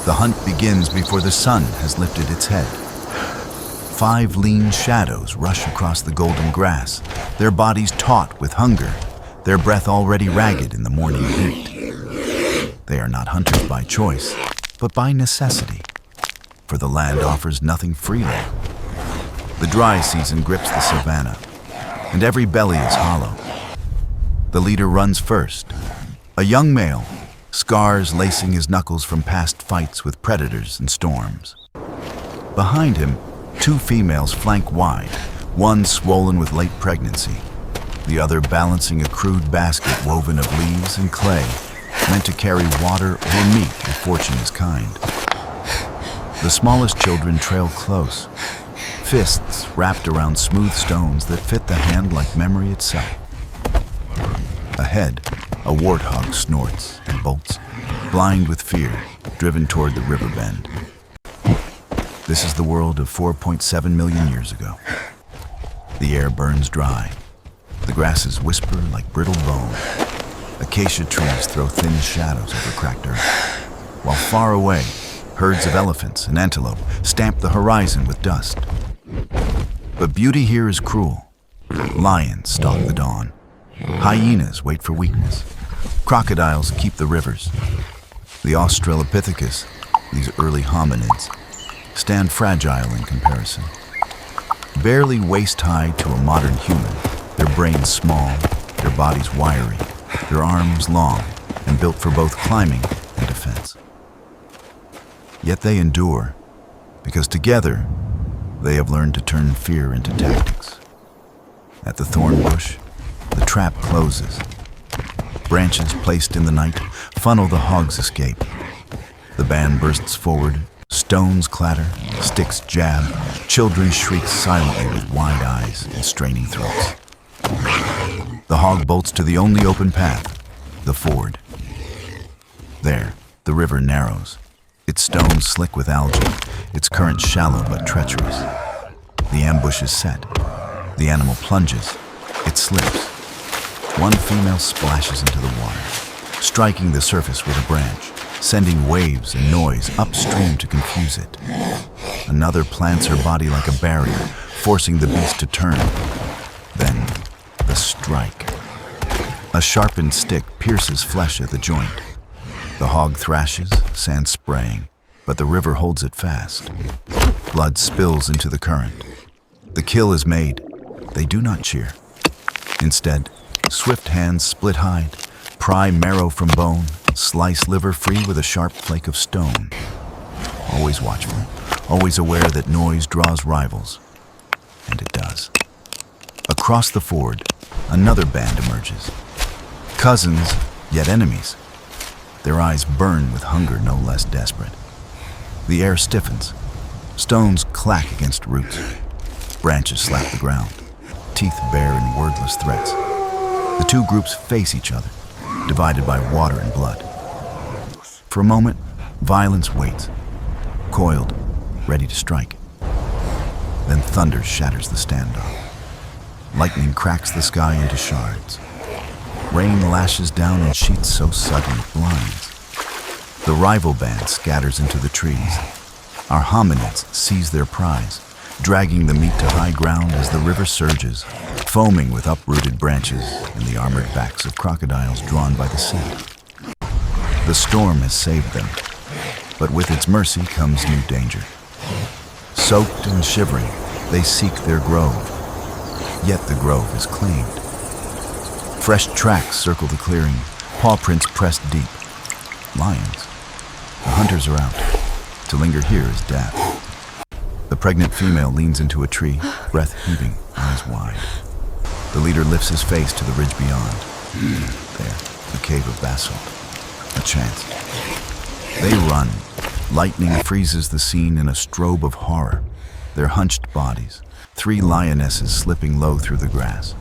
The hunt begins before the sun has lifted its head. 5 lean shadows rush across the golden grass, their bodies taut with hunger, their breath already ragged in the morning heat. They are not hunters by choice, but by necessity, for the land offers nothing freely. The dry season grips the savanna, and every belly is hollow. The leader runs first, a young male, scars lacing his knuckles from past fights with predators and storms. Behind him, 2 females flank wide, one swollen with late pregnancy, the other balancing a crude basket woven of leaves and clay, meant to carry water or meat if fortune is kind. The smallest children trail close, fists wrapped around smooth stones that fit the hand like memory itself. Ahead, a warthog snorts and bolts, blind with fear, driven toward the river bend. This is the world of 4.7 million years ago. The air burns dry. The grasses whisper like brittle bone. Acacia trees throw thin shadows over cracked earth, while far away, herds of elephants and antelope stamp the horizon with dust. But beauty here is cruel. Lions stalk the dawn. Hyenas wait for weakness. Crocodiles keep the rivers. The Australopithecus, these early hominids, stand fragile in comparison. Barely waist-high to a modern human, their brains small, their bodies wiry, their arms long and built for both climbing and defense. Yet they endure, because together they have learned to turn fear into tactics. At the thorn bush, the trap closes. Branches placed in the night funnel the hog's escape. The band bursts forward, stones clatter, sticks jab, children shriek silently with wide eyes and straining throats. The hog bolts to the only open path, the ford. There, the river narrows, its stones slick with algae, its current shallow but treacherous. The ambush is set. The animal plunges. It slips. One female splashes into the water, striking the surface with a branch, sending waves and noise upstream to confuse it. Another plants her body like a barrier, forcing the beast to turn. Then, the strike. A sharpened stick pierces flesh at the joint. The hog thrashes, sand spraying, but the river holds it fast. Blood spills into the current. The kill is made. They do not cheer. Instead, swift hands split hide, pry marrow from bone, slice liver free with a sharp flake of stone. Always watchful, always aware that noise draws rivals. And it does. Across the ford, another band emerges. Cousins, yet enemies. Their eyes burn with hunger no less desperate. The air stiffens. Stones clack against roots. Branches slap the ground. Teeth bare in wordless threats. The 2 groups face each other, divided by water and blood. For a moment, violence waits, coiled, ready to strike. Then thunder shatters the standoff. Lightning cracks the sky into shards. Rain lashes down in sheets so sudden it blinds. The rival band scatters into the trees. Our hominids seize their prize, dragging the meat to high ground as the river surges, foaming with uprooted branches and the armored backs of crocodiles drawn by the sea. The storm has saved them, but with its mercy comes new danger. Soaked and shivering, they seek their grove, yet the grove is claimed. Fresh tracks circle the clearing, paw prints pressed deep. Lions. The hunters are out. To linger here is death. The pregnant female leans into a tree, breath heaving, eyes wide. The leader lifts his face to the ridge beyond. There, the cave of basalt. A chance. They run. Lightning freezes the scene in a strobe of horror. Their hunched bodies, 3 lionesses slipping low through the grass.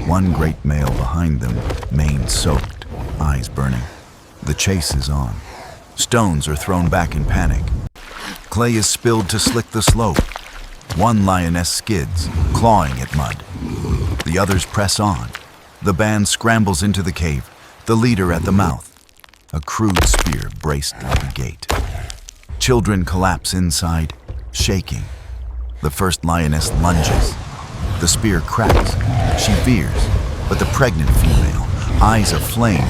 One great male behind them, mane soaked, eyes burning. The chase is on. Stones are thrown back in panic. Clay is spilled to slick the slope. One lioness skids, clawing at mud. The others press on. The band scrambles into the cave, the leader at the mouth. A crude spear braced like a gate. Children collapse inside, shaking. The first lioness lunges. The spear cracks. She veers, but the pregnant female, eyes aflame,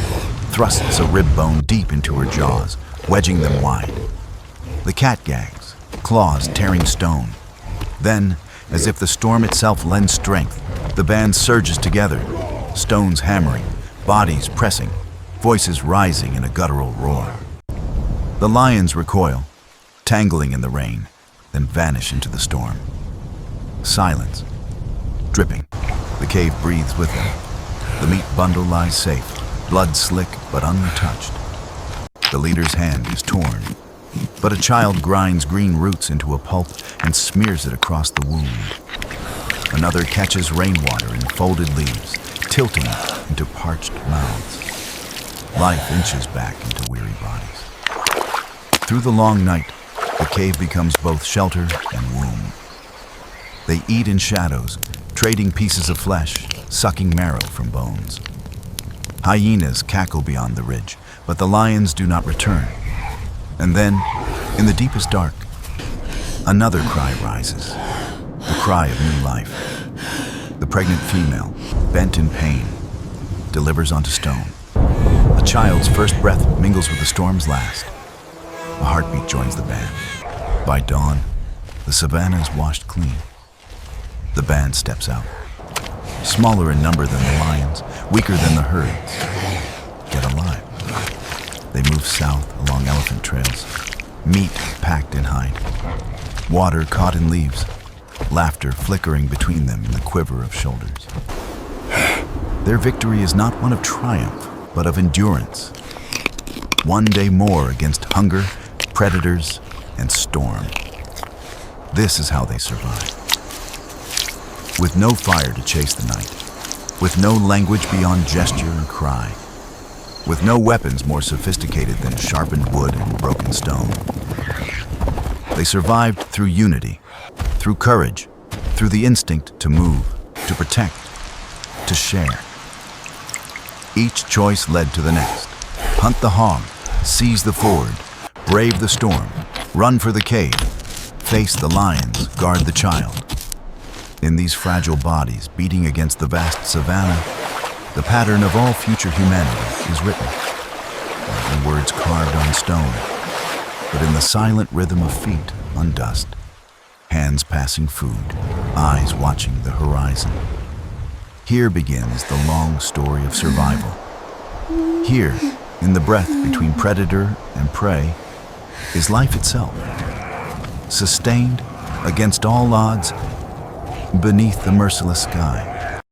thrusts a rib bone deep into her jaws, wedging them wide. The cat gags, claws tearing stone. Then, as if the storm itself lends strength, the band surges together, stones hammering, bodies pressing, voices rising in a guttural roar. The lions recoil, tangling in the rain, then vanish into the storm. Silence, dripping. The cave breathes with them. The meat bundle lies safe, blood slick but untouched. The leader's hand is torn, but a child grinds green roots into a pulp and smears it across the wound. Another catches rainwater in folded leaves, tilting it into parched mouths. Life inches back into weary bodies. Through the long night, the cave becomes both shelter and womb. They eat in shadows, trading pieces of flesh, sucking marrow from bones. Hyenas cackle beyond the ridge, but the lions do not return. And then, in the deepest dark, another cry rises, the cry of new life. The pregnant female, bent in pain, delivers onto stone. A child's first breath mingles with the storm's last. A heartbeat joins the band. By dawn, the savannah is washed clean. The band steps out. Smaller in number than the lions, weaker than the herds, yet alive. They move south along elephant trails, meat packed in hide, water caught in leaves, laughter flickering between them in the quiver of shoulders. Their victory is not one of triumph, but of endurance. One day more against hunger, predators, and storm. This is how they survive. With no fire to chase the night, with no language beyond gesture and cry, with no weapons more sophisticated than sharpened wood and broken stone. They survived through unity, through courage, through the instinct to move, to protect, to share. Each choice led to the next. Hunt the hog, seize the ford, brave the storm, run for the cave, face the lions, guard the child. In these fragile bodies beating against the vast savannah, the pattern of all future humanity is written, not in words carved on stone, but in the silent rhythm of feet on dust, hands passing food, eyes watching the horizon. Here begins the long story of survival. Here, in the breath between predator and prey, is life itself, sustained against all odds beneath the merciless sky.